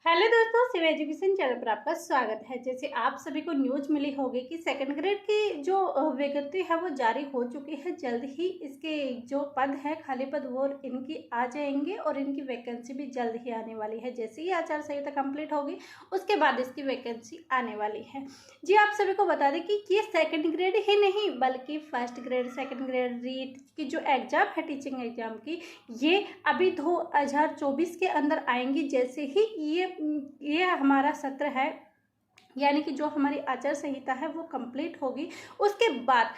Hello दोस्तों, Shiv education channel पर आपका स्वागत है। जैसे आप सभी को न्यूज मिली होगी कि सेकंड ग्रेड की जो विज्ञप्ति है वो जारी हो चुकी है। जल्द ही इसके जो पद है, खाली पद, वो इनकी आ जाएंगे और इनकी वैकेंसी भी जल्द ही आने वाली है। जैसे ही आचार संहिता कंप्लीट होगी उसके बाद इसकी वैकेंसी आने वाली है। जी, आप सभी को बता दें कि ये सेकेंड ग्रेड ही नहीं बल्कि first grade, second grade, REET की जो एग्जाम है टीचिंग एग्जाम की, ये अभी 2024 के अंदर आएंगी। जैसे ही ये हमारा सत्र है, यानी कि जो हमारी आचार संहिता है वो कंप्लीट होगी, उसके बाद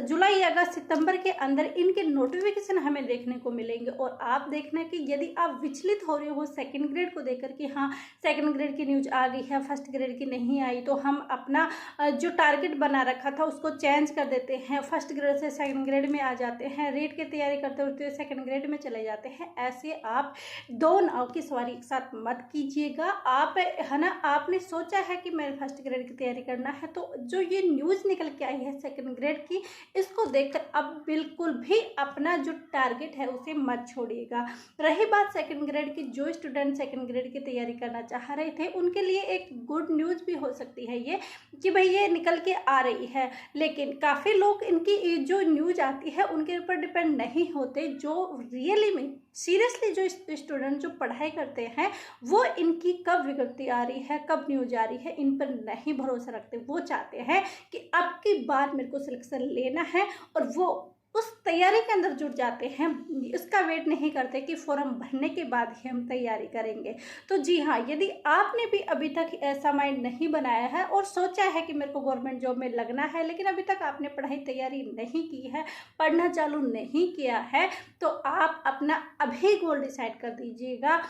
जुलाई अगस्त सितंबर के अंदर इनके नोटिफिकेशन हमें देखने को मिलेंगे। और आप देखना कि यदि आप विचलित हो रहे हो सेकंड ग्रेड को देखकर कि हाँ सेकंड ग्रेड की न्यूज आ गई है, फर्स्ट ग्रेड की नहीं आई, तो हम अपना जो टारगेट बना रखा था उसको चेंज कर देते हैं, फर्स्ट ग्रेड से सेकेंड ग्रेड में आ जाते हैं, रेट की तैयारी करते हुए सेकेंड ग्रेड में चले जाते हैं। ऐसे आप दो नाव की सवारी एक साथ मत कीजिएगा। आप है ना, आपने सोचा है कि मेरे फर्स्ट ग्रेड की तैयारी करना है, तो जो ये न्यूज़ निकल के आई है सेकंड ग्रेड की, इसको देखकर अब बिल्कुल भी अपना जो टारगेट है उसे मत छोड़िएगा। रही बात सेकंड ग्रेड की, जो स्टूडेंट सेकंड ग्रेड की तैयारी करना चाह रहे थे उनके लिए एक गुड न्यूज़ भी हो सकती है ये कि भाई ये निकल के आ रही है। लेकिन काफ़ी लोग इनकी जो न्यूज़ आती है उनके ऊपर डिपेंड नहीं होते। जो रियली में सीरियसली जो स्टूडेंट जो पढ़ाई करते हैं वो इनकी कब विज्ञप्ति आ रही है, कब न्यूज आ रही है, इन पर नहीं भरोसा रखते। वो चाहते हैं कि अब की बार मेरे को सिलेक्शन लेना है और वो उस तैयारी के अंदर जुट जाते हैं। उसका वेट नहीं करते कि फॉर्म भरने के बाद ही हम तैयारी करेंगे। तो जी हाँ, यदि आपने भी अभी तक ऐसा माइंड नहीं बनाया है और सोचा है कि मेरे को गवर्नमेंट जॉब में लगना है, लेकिन अभी तक आपने पढ़ाई तैयारी नहीं की है, पढ़ना चालू नहीं किया है, तो आप अपना अभी गोल डिसाइड कर दीजिएगा।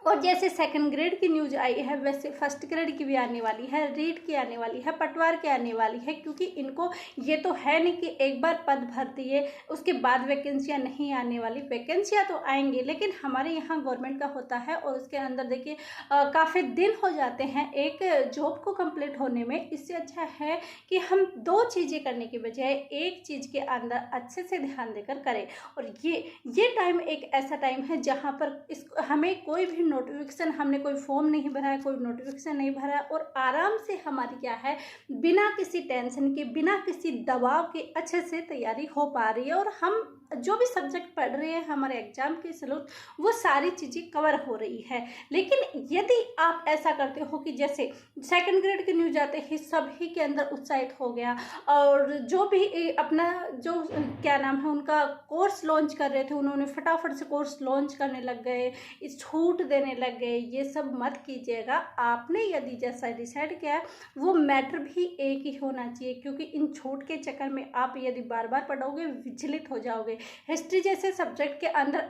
और जैसे सेकंड ग्रेड की न्यूज आई है वैसे फर्स्ट ग्रेड की भी आने वाली है, रीट की आने वाली है, पटवार की आने वाली है। क्योंकि इनको ये तो है नहीं कि एक बार पद भर दिए उसके बाद वैकेंसियां नहीं आने वाली, वैकेंसियां तो आएंगी, लेकिन हमारे यहाँ गवर्नमेंट का होता है और उसके अंदर देखिए काफ़ी दिन हो जाते हैं एक जॉब को कंप्लीट होने में। इससे अच्छा है कि हम दो चीज़ें करने के बजाय एक चीज़ के अंदर अच्छे से ध्यान देकर करें। और ये टाइम एक ऐसा टाइम है जहाँ पर हमें कोई भी नोटिफिकेशन, हमने कोई फॉर्म नहीं भरा है, कोई नोटिफिकेशन नहीं भरा है, और आराम से हमारी क्या है, बिना किसी टेंशन के, बिना किसी दबाव के अच्छे से तैयारी हो पा रही है। और हम जो भी सब्जेक्ट पढ़ रहे हैं हमारे एग्जाम के सिलेबस, वो सारी चीज़ें कवर हो रही है। लेकिन यदि आप ऐसा करते हो कि जैसे सेकंड ग्रेड की न्यूज आते ही सभी के अंदर उत्साहित हो गया, और जो भी अपना जो क्या नाम है उनका कोर्स लॉन्च कर रहे थे उन्होंने फटाफट से कोर्स लॉन्च करने लग गए, छूट देने लग गए, ये सब मत कीजिएगा। आपने यदि जैसा डिसाइड किया है वो मैटर भी एक ही होना चाहिए, क्योंकि इन छूट के चक्कर में आप यदि बार बार पढ़ोगे विचलित हो जाओगे। हिस्ट्री जैसे सब्जेक्ट के अंदर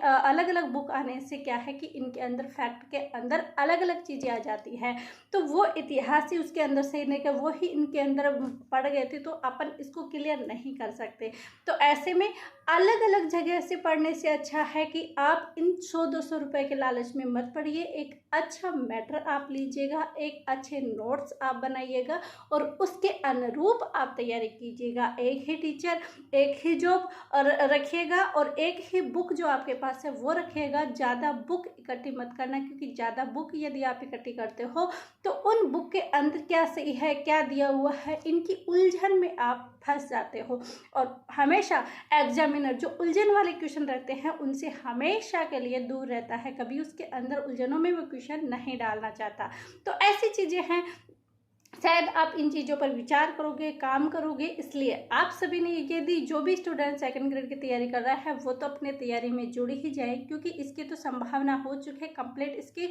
अलग अलग बुक आने से क्या है कि इनके अंदर फैक्ट के अंदर अलग अलग चीज़ें आ जाती है, तो वो इतिहास ही उसके अंदर सही नहीं कर, वो ही इनके अंदर पढ़ गए थे, तो अपन इसको क्लियर नहीं कर सकते। तो ऐसे में अलग अलग जगह से पढ़ने से अच्छा है कि आप इन 100-200 रुपए के लालच में मत पढ़िए। एक अच्छा मैटर आप लीजिएगा, एक अच्छे नोट्स आप बनाइएगा और उसके अनुरूप आप तैयारी कीजिएगा। एक ही टीचर, एक ही जॉब और रखिएगा, और एक ही बुक जो आपके पास है वो रखिएगा। ज़्यादा बुक इकट्ठी मत करना, क्योंकि ज़्यादा बुक यदि आप इकट्ठी करते हो तो उन बुक के अंदर क्या सही है, क्या दिया हुआ है, इनकी उलझन में आप फंस जाते हो। और हमेशा एग्जामिनर जो उलझन वाले क्वेश्चन रहते हैं उनसे हमेशा के लिए दूर रहता है, कभी उसके अंदर उलझनों में वो क्वेश्चन नहीं डालना चाहता। तो ऐसी चीज़ें हैं, शायद आप इन चीज़ों पर विचार करोगे, काम करोगे। इसलिए आप सभी ने, यदि जो भी स्टूडेंट सेकंड ग्रेड की तैयारी कर रहा है वो तो अपने तैयारी में जुड़ ही जाए, क्योंकि इसकी तो संभावना हो चुकी है कंप्लीट। इसकी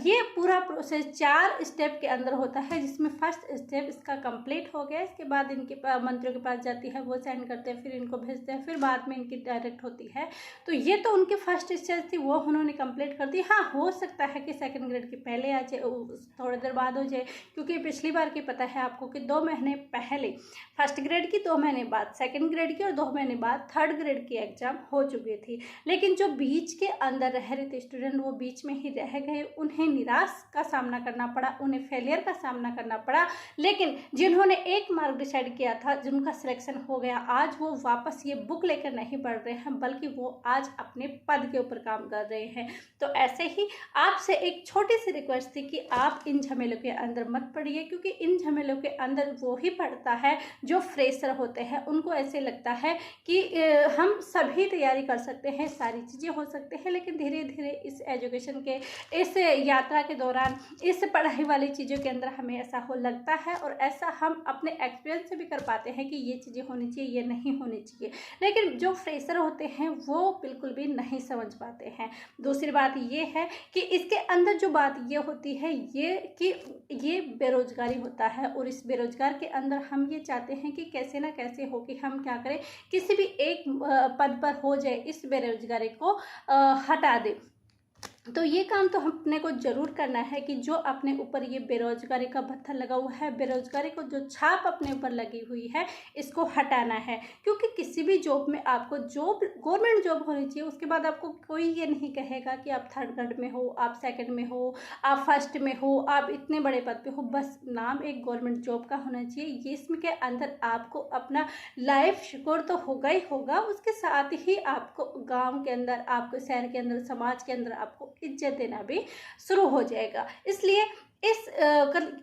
ये पूरा प्रोसेस 4 स्टेप के अंदर होता है, जिसमें फर्स्ट स्टेप इसका कंप्लीट हो गया। इसके बाद इनके मंत्रियों के पास जाती है, वो साइन करते हैं, फिर इनको भेजते हैं, फिर बाद में इनकी डायरेक्ट होती है। तो ये तो उनकी फर्स्ट स्टेज थी, वो उन्होंने कंप्लीट कर दी। हाँ, हो सकता है कि सेकेंड ग्रेड की पहले आ जाए, थोड़ी देर बाद हो जाए, क्योंकि पिछले पिछली बार की पता है आपको कि 2 महीने पहले फर्स्ट ग्रेड की, 2 महीने बाद सेकंड ग्रेड की और 2 महीने बाद थर्ड ग्रेड की एग्ज़ाम हो चुकी थी। लेकिन जो बीच के अंदर रह रहे थे स्टूडेंट, वो बीच में ही रह गए, उन्हें निराश का सामना करना पड़ा, उन्हें फेलियर का सामना करना पड़ा। लेकिन जिन्होंने एक मार्क डिसाइड किया था, जिनका सिलेक्शन हो गया, आज वो वापस ये बुक लेकर नहीं पढ़ रहे हैं, बल्कि वो आज अपने पद के ऊपर काम कर रहे हैं। तो ऐसे ही आपसे एक छोटी सी रिक्वेस्ट थी कि आप इन झमेलों के अंदर मत पड़िए, क्योंकि इन झमेलों के अंदर वो ही पड़ता है जो फ्रेशर होते हैं। उनको ऐसे लगता है कि हम सभी तैयारी कर सकते हैं, सारी चीज़ें हो सकते हैं, लेकिन धीरे धीरे इस एजुकेशन के, इस यात्रा के दौरान, इस पढ़ाई वाली चीज़ों के अंदर हमें ऐसा हो लगता है, और ऐसा हम अपने एक्सपीरियंस से भी कर पाते हैं कि ये चीज़ें होनी चाहिए, ये नहीं होनी चाहिए। लेकिन जो फ्रेशर होते हैं वो बिल्कुल भी नहीं समझ पाते हैं। दूसरी बात ये है कि इसके अंदर जो बात ये होती है ये कि ये बेरोजगारी होता है, और इस बेरोजगार के अंदर हम ये चाहते हैं कि कैसे ना कैसे हो कि हम क्या करें, किसी भी एक पद पर हो जाए, इस बेरोजगारी को हटा दें। तो ये काम तो अपने को जरूर करना है कि जो अपने ऊपर ये बेरोजगारी का पत्थर लगा हुआ है, बेरोजगारी को जो छाप अपने ऊपर लगी हुई है, इसको हटाना है। क्योंकि किसी भी जॉब में आपको जॉब, गवर्नमेंट जॉब होनी चाहिए, उसके बाद आपको कोई ये नहीं कहेगा कि आप थर्ड ग्रेड में हो, आप सेकंड में हो, आप फर्स्ट में हो, आप इतने बड़े पद पे हो। बस नाम एक गवर्नमेंट जॉब का होना चाहिए। ये इसमें के अंदर आपको अपना लाइफ सिक्योर तो होगा ही होगा, उसके साथ ही आपको गाँव के अंदर, आपको शहर के अंदर, समाज के अंदर आपको इज्जत देना भी शुरू हो जाएगा। इसलिए इस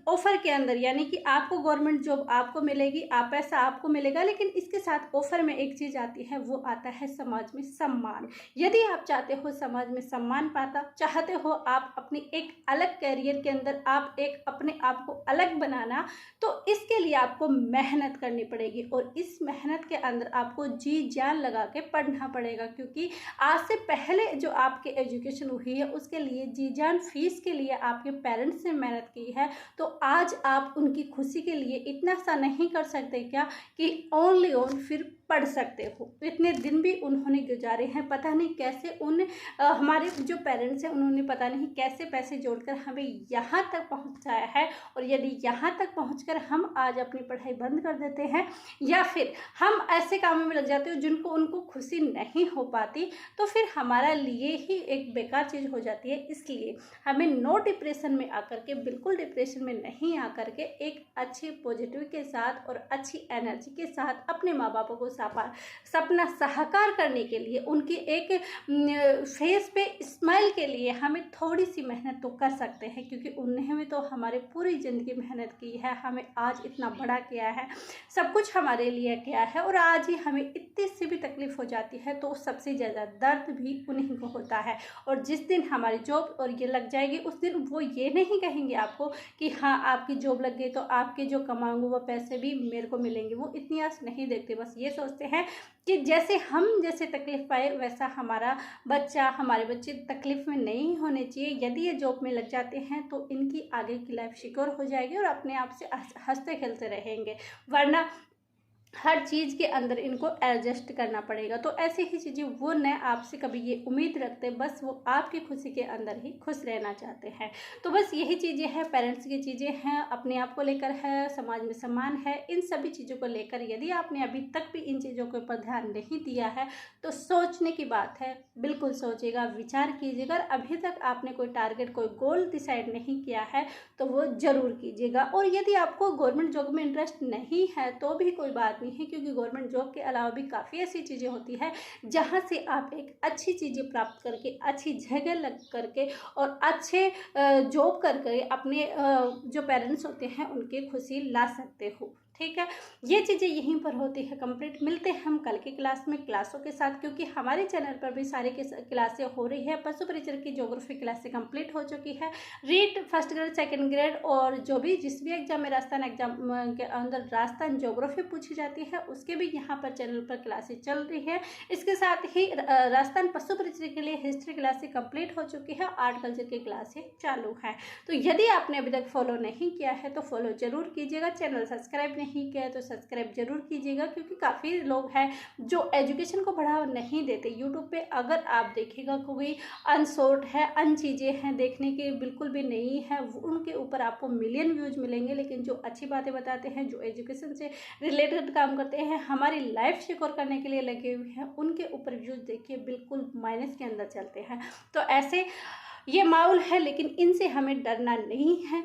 ऑफर के अंदर, यानी कि आपको गवर्नमेंट जॉब आपको मिलेगी, आप पैसा आपको मिलेगा, लेकिन इसके साथ ऑफर में एक चीज़ आती है, वो आता है समाज में सम्मान। यदि आप चाहते हो समाज में सम्मान पाता, चाहते हो आप अपनी एक अलग कैरियर के अंदर आप एक अपने आप को अलग बनाना, तो इसके लिए आपको मेहनत करनी पड़ेगी, और इस मेहनत के अंदर आपको जी जान लगा के पढ़ना पड़ेगा। क्योंकि आज से पहले जो आपकी एजुकेशन हुई है, उसके लिए जी जान फीस के लिए आपके पेरेंट्स ने मेहनत की है, तो आज आप उनकी खुशी के लिए इतना सा नहीं कर सकते क्या कि ओनली फिर पढ़ सकते हो। इतने दिन भी उन्होंने गुजारे हैं, पता नहीं कैसे हमारे जो पेरेंट्स हैं उन्होंने पता नहीं कैसे पैसे जोड़कर हमें यहाँ तक पहुँचाया है। और यदि यहाँ तक पहुँचकर हम आज अपनी पढ़ाई बंद कर देते हैं, या फिर हम ऐसे कामों में लग जाते हो जिनको उनको खुशी नहीं हो पाती, तो फिर हमारा लिए ही एक बेकार चीज़ हो जाती है। इसलिए हमें नो डिप्रेशन में आकर के, बिल्कुल डिप्रेशन में नहीं आकर के, एक अच्छे पॉजिटिव के साथ और अच्छी एनर्जी के साथ अपने माँ बापों को सपना साकार करने के लिए, उनकी एक फेस पे स्माइल के लिए हमें थोड़ी सी मेहनत तो कर सकते हैं। क्योंकि उन्होंने तो हमारे पूरी ज़िंदगी मेहनत की है, हमें आज इतना बड़ा किया है, सब कुछ हमारे लिए किया है, और आज ही हमें इतनी सी भी तकलीफ हो जाती है तो सबसे ज़्यादा दर्द भी उन्हीं को होता है। और जिस दिन हमारी जॉब और ये लग जाएगी, उस दिन वो ये नहीं कहेंगे आपको कि हाँ आपकी जॉब लग गई तो आपके जो कमाऊंगे वो पैसे भी मेरे को मिलेंगे। वो इतनी आस नहीं देखते, बस ये सोचते हैं कि जैसे हम जैसे तकलीफ पाए वैसा हमारा बच्चा, हमारे बच्चे तकलीफ में नहीं होने चाहिए। यदि ये जॉब में लग जाते हैं तो इनकी आगे की लाइफ सिक्योर हो जाएगी और अपने आप से हंसते खेलते रहेंगे, वरना हर चीज़ के अंदर इनको एडजस्ट करना पड़ेगा। तो ऐसी ही चीज़ें वो न आपसे कभी ये उम्मीद रखते, बस वो आपकी खुशी के अंदर ही खुश रहना चाहते हैं। तो बस यही चीज़ें हैं, पेरेंट्स की चीज़ें हैं, अपने आप को लेकर है, समाज में सम्मान है, इन सभी चीज़ों को लेकर यदि आपने अभी तक भी इन चीज़ों के ऊपर ध्यान नहीं दिया है तो सोचने की बात है। बिल्कुल सोचिएगा, विचार कीजिएगा। अभी तक आपने कोई टारगेट, कोई गोल डिसाइड नहीं किया है तो वो ज़रूर कीजिएगा। और यदि आपको गवर्नमेंट जॉब में इंटरेस्ट नहीं है तो भी कोई बात नहीं है, क्योंकि गवर्नमेंट जॉब के अलावा भी काफ़ी ऐसी चीज़ें होती है जहाँ से आप एक अच्छी चीज़ें प्राप्त करके, अच्छी जगह लग करके और अच्छे जॉब करके अपने जो पेरेंट्स होते हैं उनकी खुशी ला सकते हो। ठीक है, ये चीज़ें यहीं पर होती है कंप्लीट। मिलते हैं हम कल की क्लास में क्लासों के साथ, क्योंकि हमारे चैनल पर भी सारी क्लासें हो रही है। पशु परिचर की ज्योग्राफी क्लासें कंप्लीट हो चुकी है। REET first grade, second grade और जो भी जिस भी एग्जाम में राजस्थान एग्जाम के अंदर राजस्थान ज्योग्राफी पूछी जाती है उसके भी यहाँ पर चैनल पर क्लासें चल रही है। इसके साथ ही राजस्थान पशु परिचर के लिए हिस्ट्री क्लासें कंप्लीट हो चुकी है, आर्ट कल्चर की क्लासें चालू हैं। तो यदि आपने अभी तक फॉलो नहीं किया है तो फॉलो जरूर कीजिएगा। चैनल सब्सक्राइब नहीं किया है तो सब्सक्राइब जरूर कीजिएगा, क्योंकि काफ़ी लोग हैं जो एजुकेशन को बढ़ावा नहीं देते। यूट्यूब पे अगर आप देखिएगा कोई अनसोर्ट है, अन चीज़ें हैं देखने के बिल्कुल भी नहीं है, उनके ऊपर आपको मिलियन व्यूज मिलेंगे। लेकिन जो अच्छी बातें बताते हैं, जो एजुकेशन से रिलेटेड काम करते हैं, हमारी लाइफ सिक्योर करने के लिए लगे हुए हैं, उनके ऊपर व्यूज देखिए बिल्कुल माइनस के अंदर चलते हैं। तो ऐसे ये माहौल है, लेकिन इनसे हमें डरना नहीं है।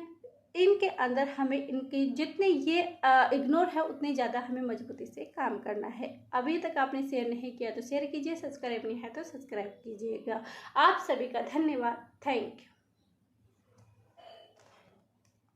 इनके अंदर हमें इनके जितने ये इग्नोर है उतने ज़्यादा हमें मजबूती से काम करना है। अभी तक आपने शेयर नहीं किया तो शेयर कीजिए, सब्सक्राइब नहीं है तो सब्सक्राइब कीजिएगा। आप सभी का धन्यवाद। Thank you.